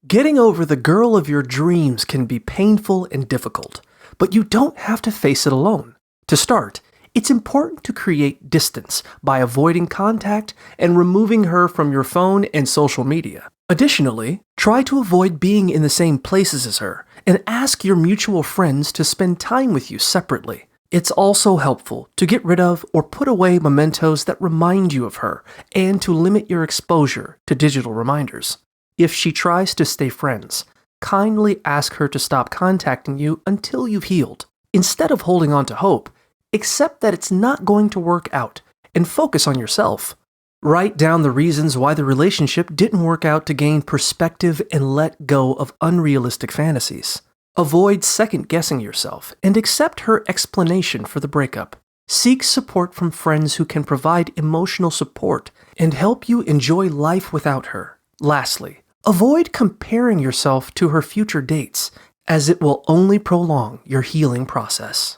Getting over the girl of your dreams can be painful and difficult, but you don't have to face it alone. To start, it's important to create distance by avoiding contact and removing her from your phone and social media. Additionally, try to avoid being in the same places as her and ask your mutual friends to spend time with you separately. It's also helpful to get rid of or put away mementos that remind you of her and to limit your exposure to digital reminders. If she tries to stay friends, kindly ask her to stop contacting you until you've healed. Instead of holding on to hope, accept that it's not going to work out and focus on yourself. Write down the reasons why the relationship didn't work out to gain perspective and let go of unrealistic fantasies. Avoid second-guessing yourself and accept her explanation for the breakup. Seek support from friends who can provide emotional support and help you enjoy life without her. Lastly, avoid comparing yourself to her future dates, as it will only prolong your healing process.